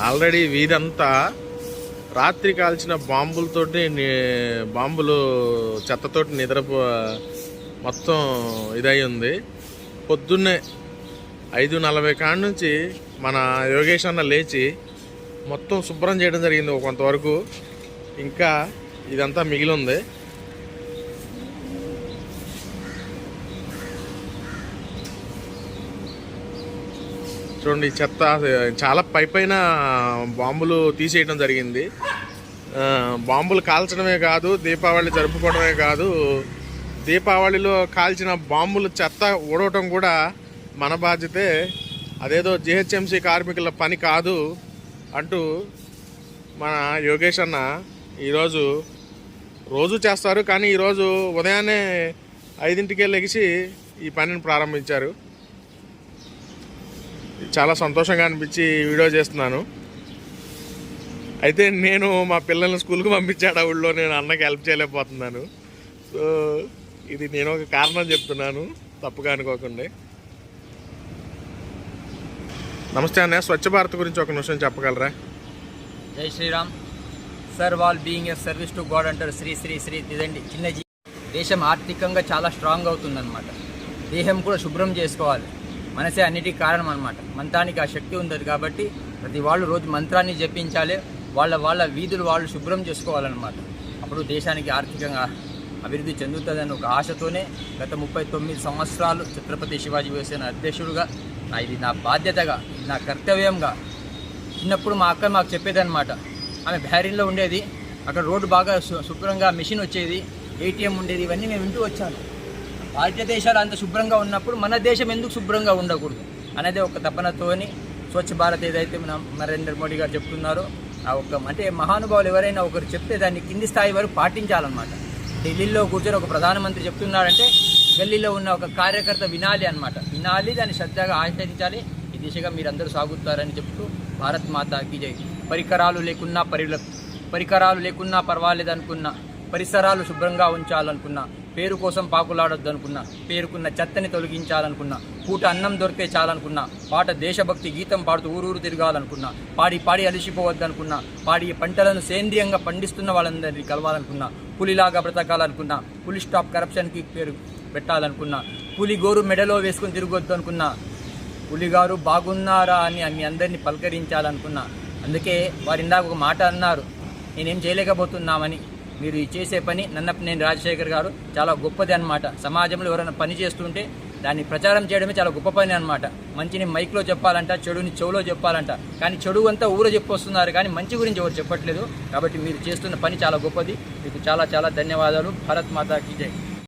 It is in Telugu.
ఆల్రెడీ వీధంతా రాత్రి కాల్చిన బాంబులతోటి బాంబులు చెత్తతోటి మొత్తం ఇదై ఉంది. పొద్దున్నే 5:40 కాడ నుంచి మన యోగేష్ అన్న లేచి మొత్తం శుభ్రం చేయడం జరిగింది. కొంతవరకు ఇంకా ఇదంతా మిగిలి ఉంది. చూడండి, చెత్త చాలా పైన బాంబులు తీసేయడం జరిగింది. బాంబులు కాల్చడమే కాదు, దీపావళి జరుపుకోవడమే కాదు, దీపావళిలో కాల్చిన బాంబులు చెత్త ఊడవటం కూడా మన బాధ్యతే. అదేదో జిహెచ్ఎంసీ కార్మికుల పని కాదు అంటూ మన యోగేష్ అన్న రోజు చేస్తారు, కానీ ఈరోజు ఉదయాన్నే 5ంటికే లెగిసి ఈ పనిని ప్రారంభించారు. చాలా సంతోషంగా అనిపించి వీడియో చేస్తున్నాను. అయితే నేను మా పిల్లల్ని స్కూల్కి పంపించాడు ఊళ్ళో, నేను అన్నకి హెల్ప్ చేయలేకపోతున్నాను. సో ఇది నేను ఒక కారణం చెప్తున్నాను, తప్పుగా అనుకోకండి. నమస్తే అన్నయ్య, స్వచ్ఛ భారత్ గురించి ఒక నిమిషం చెప్పగలరా? జై Shriram. Serve all being a service to God అంటారు. శ్రీ శ్రీ శ్రీ ఇదండి చిన్న దేశం ఆర్థికంగా చాలా స్ట్రాంగ్ అవుతుందన్నమాట. దేహం కూడా శుభ్రం చేసుకోవాలి. మనసే అన్నిటికీ కారణం అనమాట. మంత్రానికి ఆ శక్తి ఉంటుంది కాబట్టి ప్రతి వాళ్ళు రోజు మంత్రాన్ని జపించాలి. వాళ్ళ వీధులు వాళ్ళు శుభ్రం చేసుకోవాలన్నమాట. అప్పుడు దేశానికి ఆర్థికంగా అభివృద్ధి చెందుతుందని ఒక ఆశతోనే గత 39 సంవత్సరాలు ఛత్రపతి శివాజీ యువసేన అధ్యక్షుడుగా ఇది నా బాధ్యతగా, నా కర్తవ్యంగా. చిన్నప్పుడు మా అక్క మాకు చెప్పేదన్నమాట. ఆమె బ్యారీన్లో ఉండేది, అక్కడ రోడ్డు బాగా శుభ్రంగా మిషన్ వచ్చేది, ఏటీఎం ఉండేది. ఇవన్నీ మేము వింటూ వచ్చాను. భారతీయ దేశాలు అంత శుభ్రంగా ఉన్నప్పుడు మన దేశం ఎందుకు శుభ్రంగా ఉండకూడదు అనేది ఒక తపనతోని స్వచ్ఛ భారత్ ఏదైతే మన నరేంద్ర మోడీ గారు చెప్తున్నారో అంటే మహానుభావులు ఎవరైనా ఒకరు చెప్తే దాన్ని కింది స్థాయి వరకు పాటించాలన్నమాట. ఢిల్లీలో కూర్చొని ఒక ప్రధానమంత్రి చెప్తున్నారంటే గల్లీలో ఉన్న ఒక కార్యకర్త వినాలి అన్నమాట. వినాలి, దాన్ని శ్రద్ధగా ఆచరించాలి. ఈ దిశగా మీరందరూ సాగుతారని చెప్తూ భారత్ మాతాకి జై. పరికరాలు లేకున్నా పర్వాలేదనుకున్నా, పరిసరాలు శుభ్రంగా ఉంచాలనుకున్నా, పేరు కోసం పాకులాడొద్దు అనుకున్నా, పేరుకున్న చెత్తని తొలగించాలనుకున్నా, పూట అన్నం దొరికితే చాలనుకున్నా, పాట దేశభక్తి గీతం పాడుతూ ఊరూరు తిరగాలనుకున్నా, పాడి అలసిపోవద్దనుకున్నా, పాడి పంటలను సేంద్రియంగా పండిస్తున్న వాళ్ళందరినీ కలవాలనుకున్నా, పులిలాగా బ్రతకాలనుకున్నా, పులి స్టాప్ కరప్షన్కి పేరు పెట్టాలనుకున్నా, పులి గోరు మెడలో వేసుకుని తిరగొద్దు అనుకున్నా, పులిగారు బాగున్నారా అని మీ అందరినీ పలకరించాలనుకున్నా. అందుకే వారు ఇందాక ఒక మాట అన్నారు, నేనేం చేయలేకపోతున్నామని. మీరు చేసే పని నేను రాజశేఖర్ గారు చాలా గొప్పది అనమాట. సమాజంలో ఎవరైనా పని చేస్తుంటే దాన్ని ప్రచారం చేయడమే చాలా గొప్ప పని అనమాట. మంచిని మైక్లో చెప్పాలంట, చెడుని చెవులో చెప్పాలంట. కానీ చెడు అంతా ఊరు చెప్పొస్తున్నారు, కానీ మంచి గురించి ఎవరు చెప్పట్లేదు. కాబట్టి మీరు చేస్తున్న పని చాలా గొప్పది. మీకు చాలా చాలా ధన్యవాదాలు. భారత్ మాతాకి జై.